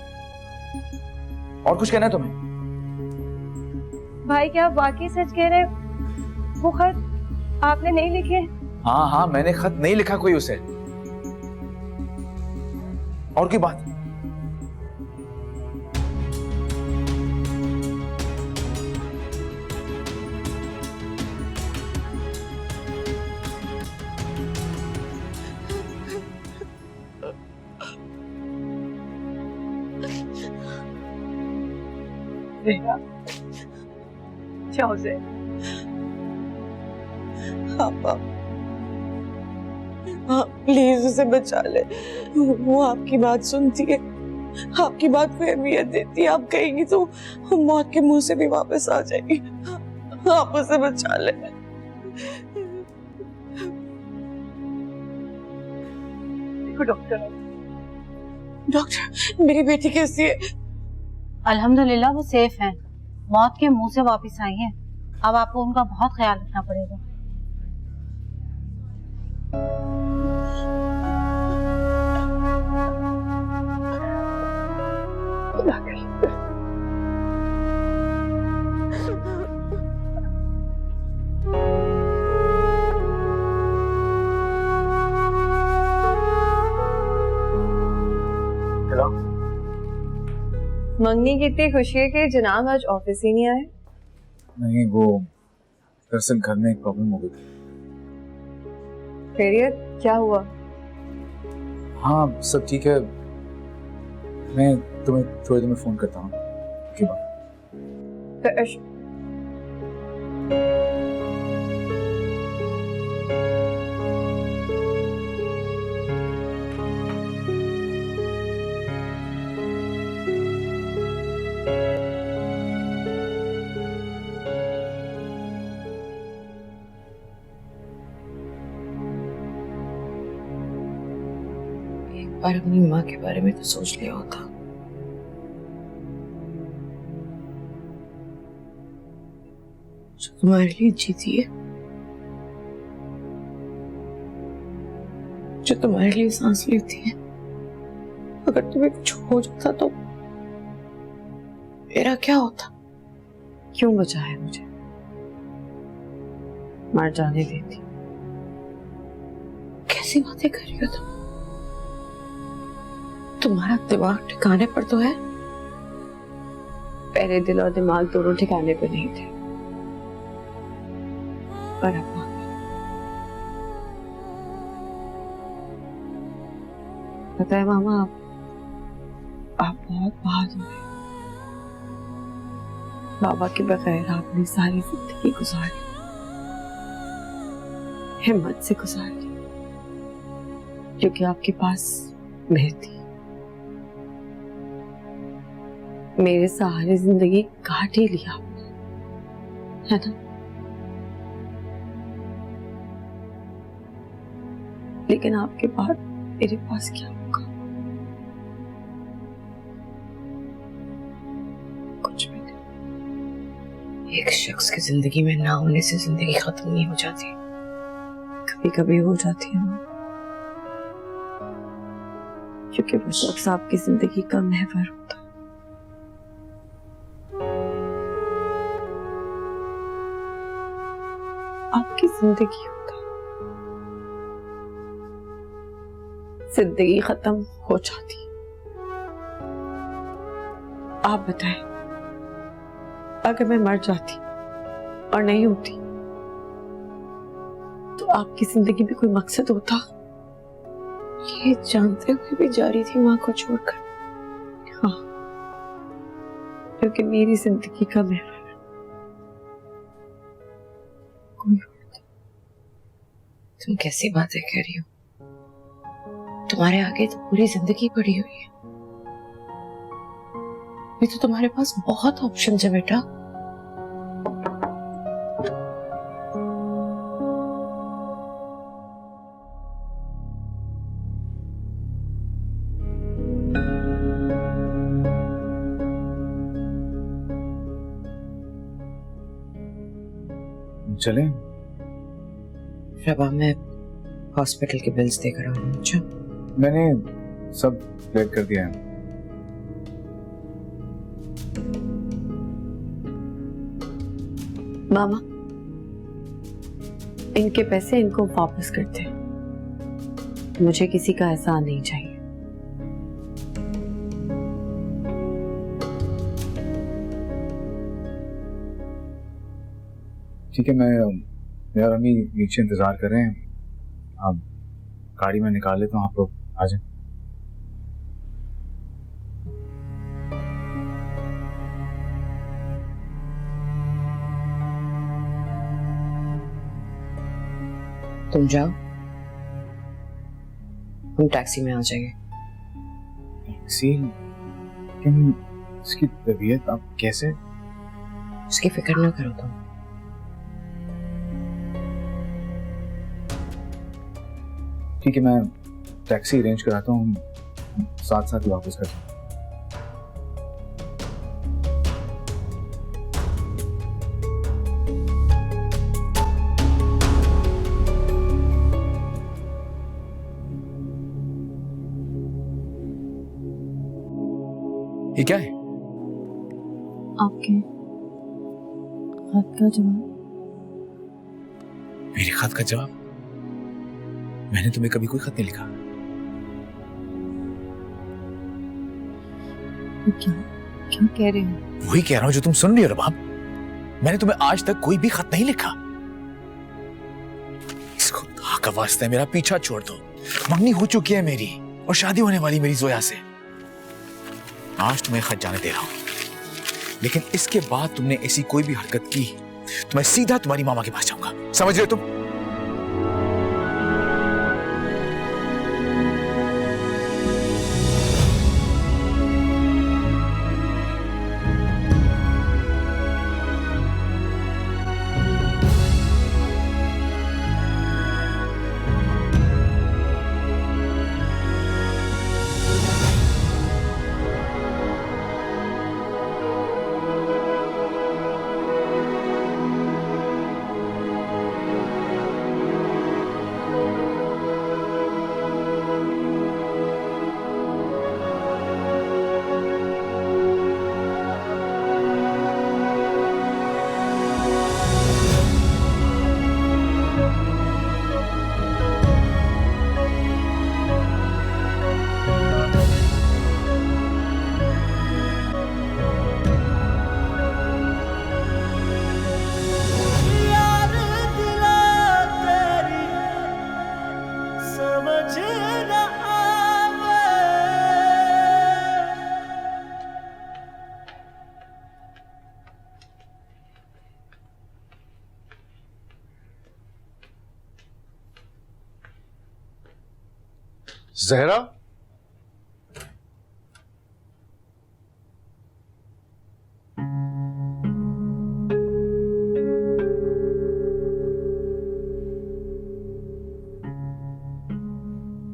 और कुछ कहना है तुम्हें? भाई क्या आप वाकई सच कह रहे? वो खत आपने नहीं लिखे? हाँ, मैंने खत नहीं लिखा कोई उसे। और की बात? जाओ से प्लीज उसे बचा ले। वो आपकी बात सुनती है, आपकी बात को अहमियत देती है। आप कहेंगी तो मौत के मुंह से भी वापस आ जाएगी। आप उसे बचा ले। देखो डॉक्टर मेरी बेटी कैसी है? अल्हम्दुलिल्लाह वो सेफ है, मौत के मुंह से वापस आई है। अब आपको उनका बहुत ख्याल रखना पड़ेगा। हेलो, मंगनी कितनी खुशी है कि जनाब आज ऑफिस ही नहीं आए। नहीं, वो दरअसल घर में एक प्रॉब्लम हो गई थी। खैरियत? क्या हुआ? हाँ सब ठीक है, मैं तुम्हें थोड़ी देर में फोन करता हूँ। Okay bye. पर अपनी माँ के बारे में तो सोच लिया होता। जो तुम्हारे लिए जीती है, जो तुम्हारे लिए सांस लेती है। अगर तुम्हें कुछ हो जाता तो मेरा क्या होता? क्यों बचाया मुझे? मर जाने देती। कैसी बातें कर रही हो तुम? तुम्हारा दिमाग ठिकाने पर तो है? पहले दिल और दिमाग दोनों ठिकाने पर नहीं थे, पर अब पता है मामा, आप बहुत बहादुर हैं। बाबा के बगैर आपने सारी जिंदगी गुजारी, हिम्मत से गुजारी, क्योंकि आपके पास मैं थी। मेरे सहारे जिंदगी काट ही लिया आपने, है ना? लेकिन आपके बाद मेरे पास क्या होगा? कुछ भी नहीं। एक शख्स की जिंदगी में ना होने से जिंदगी खत्म नहीं हो जाती, कभी कभी हो जाती है ना, क्योंकि वो शख्स आपकी जिंदगी का महवर होता है। आपकी जिंदगी होता है। जिंदगी खत्म हो जाती है। आप बताएं, अगर मैं मर जाती और नहीं होती तो आपकी जिंदगी में कोई मकसद होता? ये जानते हुए भी जारी थी माँ को छोड़कर। हाँ, क्योंकि मेरी जिंदगी का महवर कोई और था। तुम कैसी बातें कह रही हो? तुम्हारे आगे तो पूरी जिंदगी पड़ी हुई है। ये तो तुम्हारे पास बहुत ऑप्शन है बेटा। चलें? शबा, मैं हॉस्पिटल के बिल्स देकर आ रहा हूँ। अच्छा, मैंने सब क्लियर कर दिया है। मामा, इनके पैसे इनको वापस करते। मुझे किसी का एहसान नहीं चाहिए। ठीक है, मैं और अम्मी नीचे इंतजार कर रहे हैं। आप गाड़ी में निकाल लेता हूँ, आप लोग आ जाए। तुम जाओ, हम टैक्सी में आ जाएंगे। टैक्सी? लेकिन इसकी तबीयत आप कैसे? उसकी फिक्र ना करो तुम। ठीक है, मैं टैक्सी अरेंज कराता हूँ, साथ साथ ही वापस करता हूँ। ये क्या है? आपके खत का जवाब। मेरे खत का जवाब? मैंने तुम्हें कभी कोई खत नहीं लिखा। क्या क्या कह रहे हो? वही कह रहा हूं जो तुम सुन रही हो रबाब। मैंने तुम्हें आज तक कोई भी खत नहीं लिखा। इसको खुदा का वास्ता है, मेरा पीछा छोड़ दो। मंगनी हो चुकी है मेरी और शादी होने वाली मेरी जोया से। आज तुम्हें खत जाने दे रहा हूं, लेकिन इसके बाद तुमने ऐसी कोई भी हरकत की तो मैं सीधा तुम्हारी मामा के पास जाऊंगा। समझ रहे हो तुम? जहरा,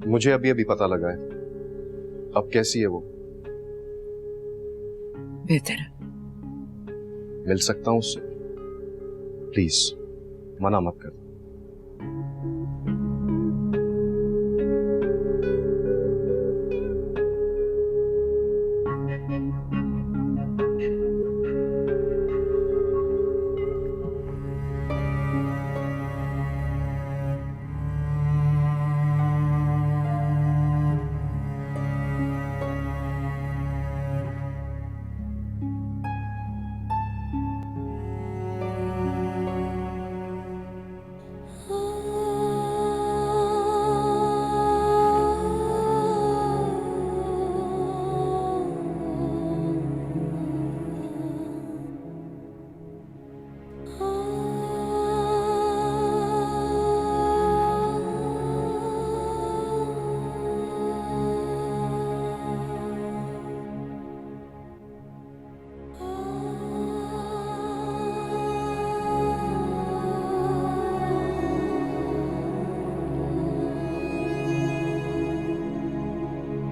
मुझे अभी अभी पता लगा है, अब कैसी है वो? बेहतर है। मिल सकता हूं उससे? प्लीज मना मत कर।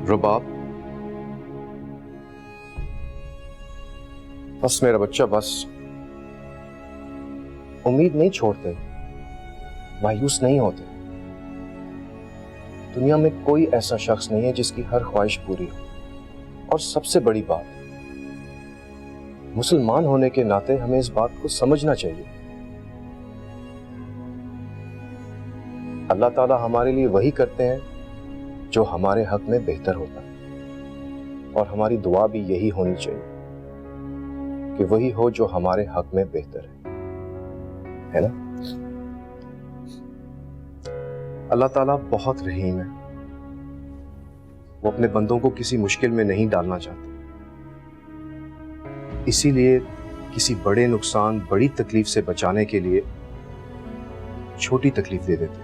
रुबाब, बस मेरा बच्चा, बस। उम्मीद नहीं छोड़ते, मायूस नहीं होते। दुनिया में कोई ऐसा शख्स नहीं है जिसकी हर ख्वाहिश पूरी हो। और सबसे बड़ी बात, मुसलमान होने के नाते हमें इस बात को समझना चाहिए, अल्लाह ताला हमारे लिए वही करते हैं जो हमारे हक में बेहतर होता है। और हमारी दुआ भी यही होनी चाहिए कि वही हो जो हमारे हक में बेहतर है ना? अल्लाह ताला बहुत रहीम है, वो अपने बंदों को किसी मुश्किल में नहीं डालना चाहते, इसीलिए किसी बड़े नुकसान, बड़ी तकलीफ से बचाने के लिए छोटी तकलीफ दे देते हैं।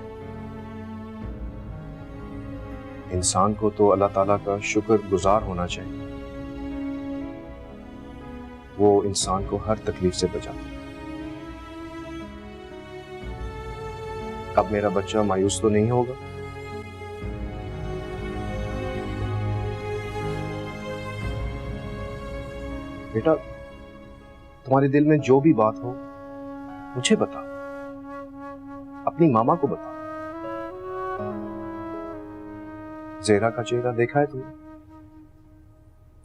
इंसान को तो अल्लाह ताला का शुक्र गुजार होना चाहिए, वो इंसान को हर तकलीफ से बचाता है। अब मेरा बच्चा मायूस तो नहीं होगा? बेटा, तुम्हारे दिल में जो भी बात हो मुझे बता, अपनी मामा को बता। ज़ेहरा का चेहरा देखा है तुमने?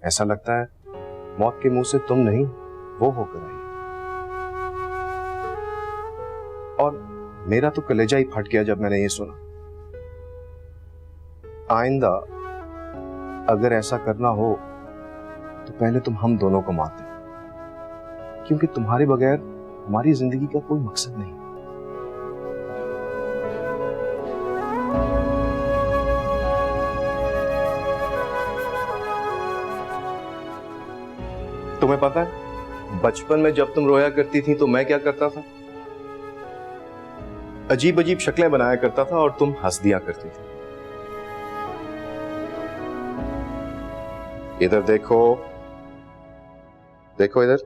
ऐसा लगता है मौत के मुंह से तुम नहीं, वो होकर आई। और मेरा तो कलेजा ही फट गया जब मैंने ये सुना। आइंदा अगर ऐसा करना हो तो पहले तुम हम दोनों को मार दे, क्योंकि तुम्हारे बगैर हमारी जिंदगी का कोई मकसद नहीं। तुम्हें पता है, बचपन में जब तुम रोया करती थी तो मैं क्या करता था? अजीब अजीब शक्लें बनाया करता था और तुम हंस दिया करती थी। इधर देखो, देखो इधर।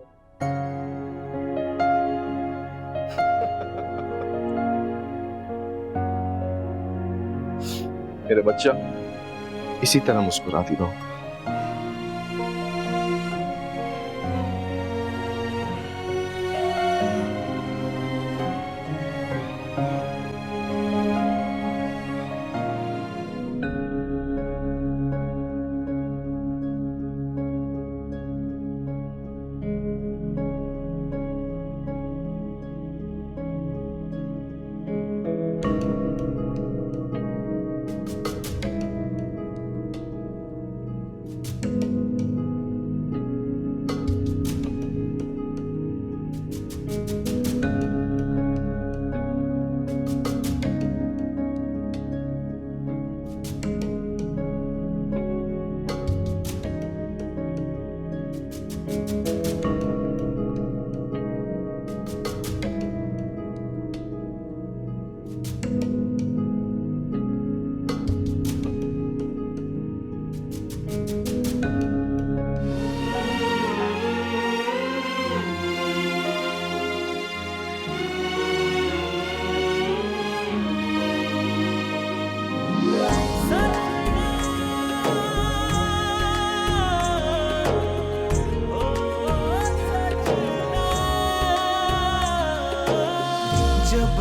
मेरे बच्चा, इसी तरह मुस्कुराती रहो।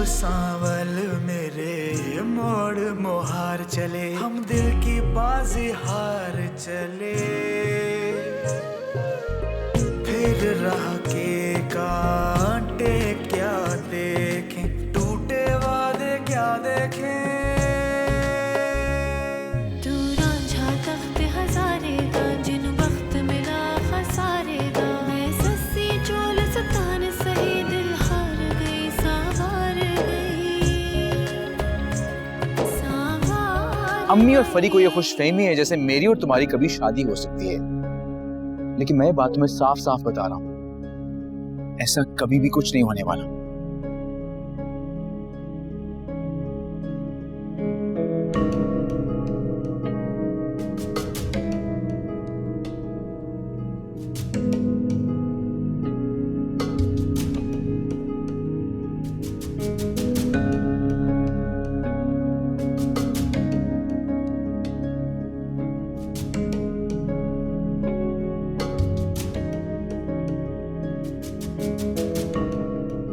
सांवल मेरे मोड़ मोहार चले, हम दिल की बाजी हार चले, फिर राह के कांटे क्या देखें, टूटे वादे क्या देखें। तू रांझा तख्त हजारे दा, जिन वक्त मिला खसारे दा, मैं सस्सी चोल सतान सही दिल हार गई, संवार गई, संवार। अम्मी और फरी को ये खुशफहमी है जैसे मेरी और तुम्हारी कभी शादी हो सकती है, लेकिन मैं बात तुम्हें साफ साफ बता रहा हूं, ऐसा कभी भी कुछ नहीं होने वाला।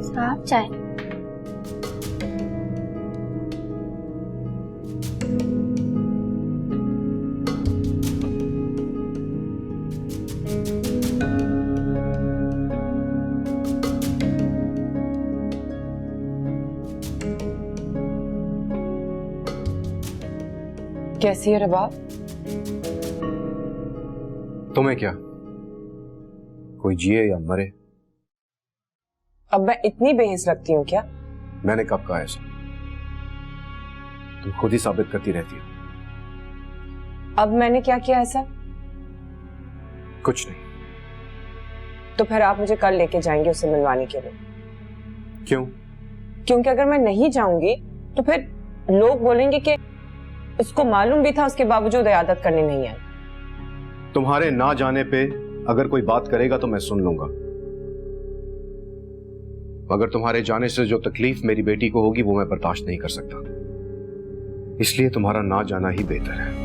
साहब चाय। कैसी है रबाब? तुम्हें क्या, कोई जिए या मरे, अब मैं इतनी बेहिस लगती हूँ क्या? मैंने कब कहा ऐसा? तुम खुद ही साबित करती रहती हो। अब मैंने क्या किया ऐसा? कुछ नहीं। तो फिर आप मुझे कल लेके जाएंगे उसे मिलवाने के लिए? क्यों? क्योंकि अगर मैं नहीं जाऊंगी तो फिर लोग बोलेंगे कि उसको मालूम भी था, उसके बावजूद इयादत करने नहीं आई। तुम्हारे ना जाने पे अगर कोई बात करेगा तो मैं सुन लूंगा, मगर तुम्हारे जाने से जो तकलीफ मेरी बेटी को होगी वो मैं बर्दाश्त नहीं कर सकता, इसलिए तुम्हारा ना जाना ही बेहतर है।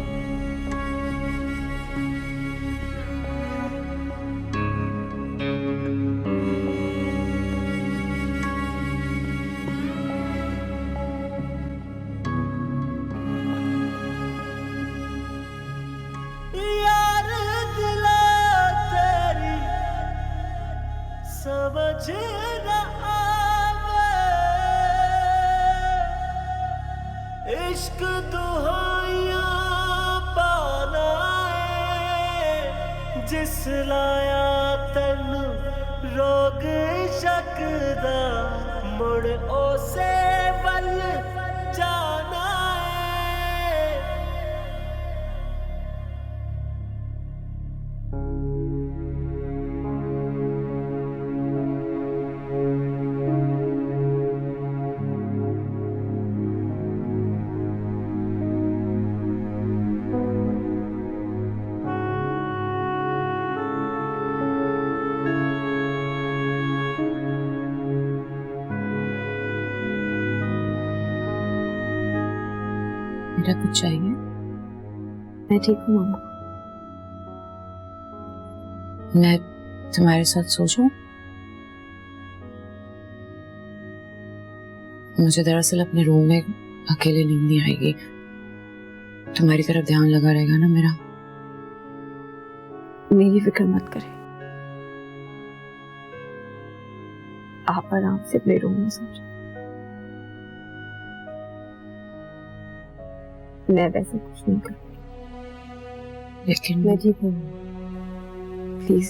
यार दिला तेरी समझ न आवे, इश्क दुहाइयां पाना है, जिस लाया तन रोग शकदा, मुड़ ओसे वल जाना है। मेरा कुछ चाहिए? मैं ठीक हूँ मामा। मैं तुम्हारे साथ सो जाऊं? मुझे दरअसल अपने रूम में अकेले नींद नहीं आएगी, तुम्हारी तरफ ध्यान लगा रहेगा ना मेरा। मेरी फिक्र मत करें, आप आराम से अपने रूम में सो जाओ। मैं वैसे कुछ नहीं करूँगी, लेकिन मैं ठीक हूँ। प्लीज,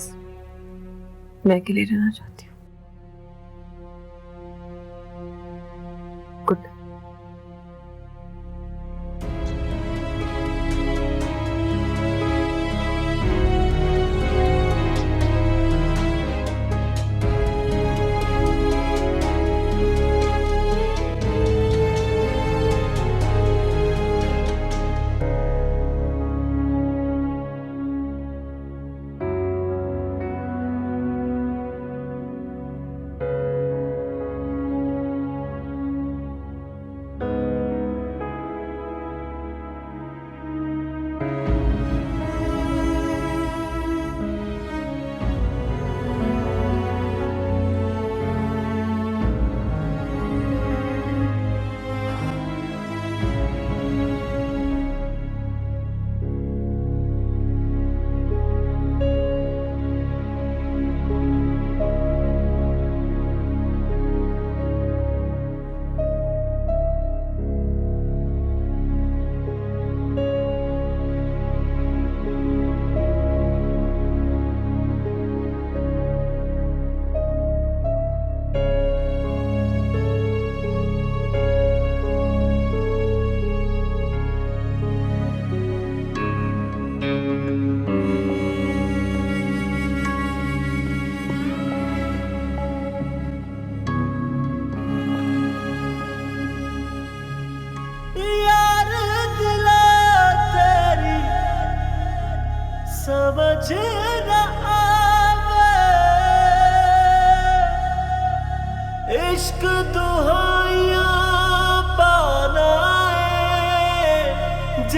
मैं अकेले रहना चाहती हूँ। गुड।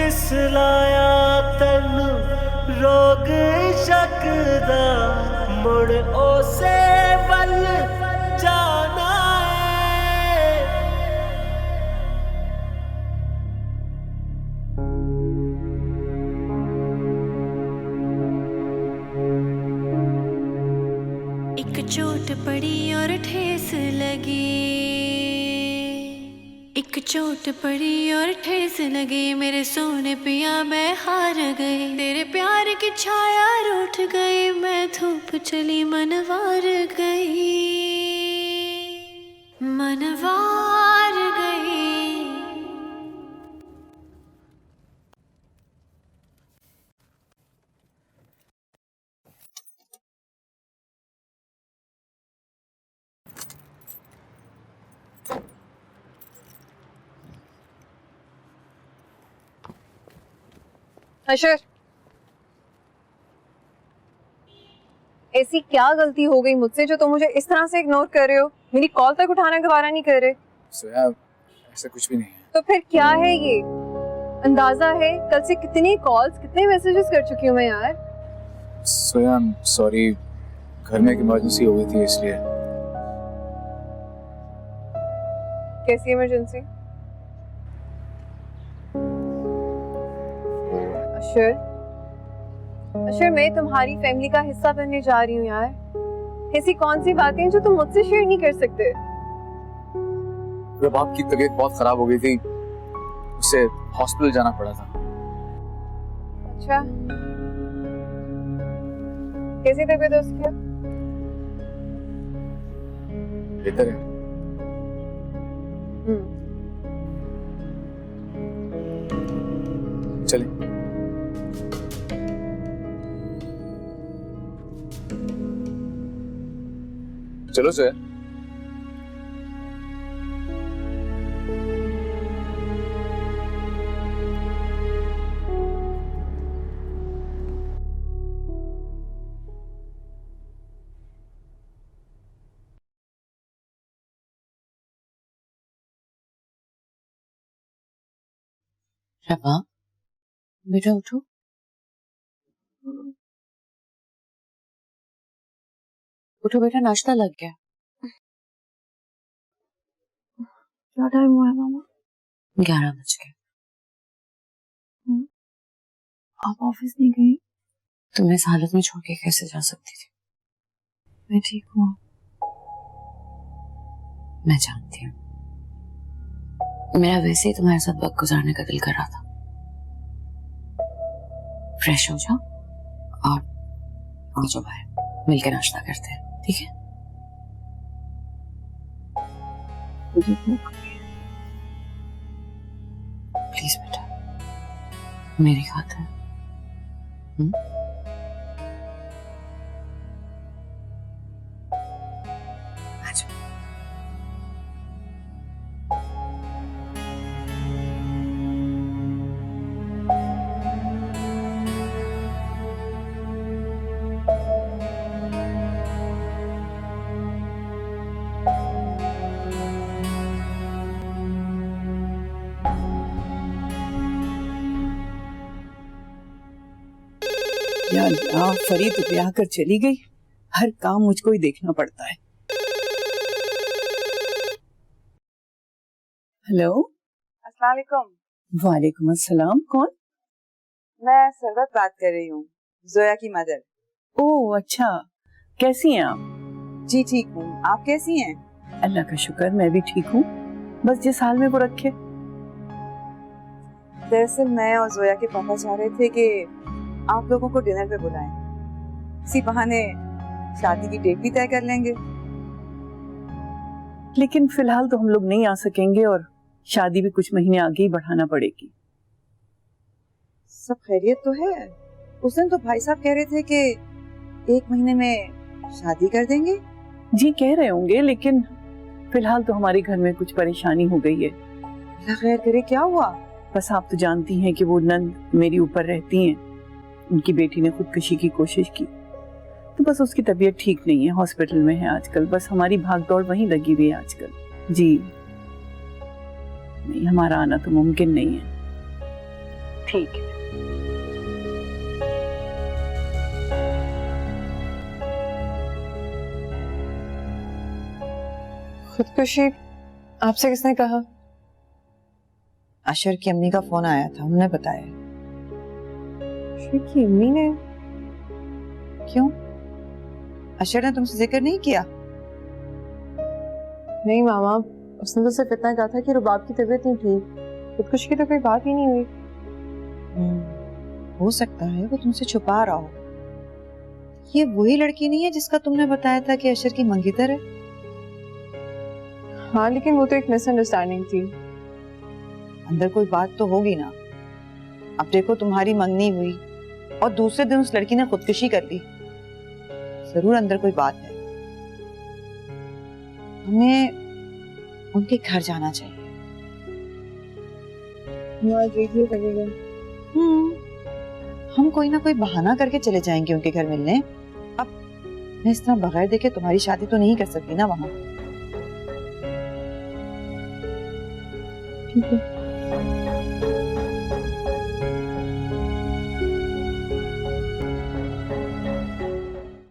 जिस लाया तेनू रोग इश्क दा मुड़ ओसे वल जाना है। एक चोट पड़ी और ठेस लगी, एक चोट पड़ी और ठेस लगी, मेरे सोने पिया मैं हार गई, तेरे प्यार की छाया रूठ गई, मैं धूप चली मनवार गई, मनवार गई। अशर, ऐसी क्या गलती हो गई मुझसे जो तुम मुझे इस तरह से इग्नोर कर रहे हो? मेरी कॉल तक उठाना गवारा नहीं कर रहे। सोया, ऐसा कुछ भी नहीं है। तो फिर क्या है ये? अंदाजा है कल से कितनी कॉल्स कितने मैसेजेस कर चुकी हूँ मैं यार। सोया, सॉरी, घर में एक इमरजेंसी हो गई थी इसलिए। कैसी इमरजेंसी? अशर, अशर, मैं तुम्हारी फैमिली का हिस्सा बनने जा रही हूँ यार। ऐसी कौन सी बातें हैं जो तुम मुझसे शेयर नहीं कर सकते? जब आपकी तबीयत बहुत खराब हो गई थी, उसे हॉस्पिटल जाना पड़ा था। अच्छा, कैसी तबीयत है उसकी? बेहतर है। चलिए। चलो सोया। रबा, बेटा उठो। उठो बेटा, नाश्ता लग गया। क्या टाइम हुआ है मामा? 11 बज गए। आप ऑफिस नहीं गई? तुम्हें इस हालत में छोड़ के कैसे जा सकती थी? मैं ठीक हूँ। मैं जानती हूँ, मेरा वैसे ही तुम्हारे साथ वक्त गुजारने का दिल कर रहा था। फ्रेश हो जाओ और आ जाओ बाहर, मिलकर नाश्ता करते हैं, ठीक है? मुझे भूख प्लीज बेटा, मेरी खातिर। या अल्लाह, फरी तो ब्याह कर चली गई। हर काम मुझको ही देखना पड़ता है। हेलो, अस्सलाम वालेकुम। वालेकुम अस्सलाम। कौन? मैं सरवत बात कर रही हूँ, जोया की मदर। ओह अच्छा, कैसी हैं आप? जी ठीक हूँ, आप कैसी हैं? अल्लाह का शुक्र, मैं भी ठीक हूँ, बस जिस हाल में वो रखे। दरअसल मैं और जोया के पापा चाह रहे थे कि आप लोगों को डिनर पे बुलाएं, इसी बहाने शादी की डेट भी तय कर लेंगे। लेकिन फिलहाल तो हम लोग नहीं आ सकेंगे और शादी भी कुछ महीने आगे ही बढ़ाना पड़ेगी। सब खैरियत तो है? उस दिन तो भाई साहब कह रहे थे कि 1 महीने में शादी कर देंगे। जी कह रहे होंगे, लेकिन फिलहाल तो हमारे घर में कुछ परेशानी हो गई है। अल्लाह खैर करे, क्या हुआ? बस आप तो जानती हैं कि वो नंद मेरी ऊपर रहती हैं, उनकी बेटी ने खुदकुशी की कोशिश की, तो बस उसकी तबीयत ठीक नहीं है, हॉस्पिटल में है आजकल। बस हमारी भागदौड़ वहीं लगी हुई है आजकल। जी नहीं, हमारा आना तो मुमकिन नहीं है। ठीक है। खुदकुशी आपसे किसने कहा? अशर की अम्मी का फोन आया था, उन्होंने बताया। अशर की अम्मी ने? क्यों, अशर ने तुमसे जिक्र नहीं किया? नहीं मामा, उसने तो सिर्फ इतना कहा था कि रुबाब की तबीयत नहीं ठीक, खुदकुशी की तो कोई बात ही नहीं हुई। हो सकता है वो तुमसे छुपा रहा हो। ये वही लड़की नहीं है जिसका तुमने बताया था कि अशर की मंगेतर है? हाँ, लेकिन वो तो एक मिसअंडरस्टैंडिंग थी। अंदर कोई बात तो होगी ना। अब देखो, तुम्हारी मंगनी हुई और दूसरे दिन उस लड़की ने खुदकुशी कर ली, जरूर अंदर कोई बात है। हमें उनके घर जाना चाहिए। हम कोई ना कोई बहाना करके चले जाएंगे उनके घर मिलने। अब मैं इस तरह बगैर देखे तुम्हारी शादी तो नहीं कर सकती ना वहां। ठीक है।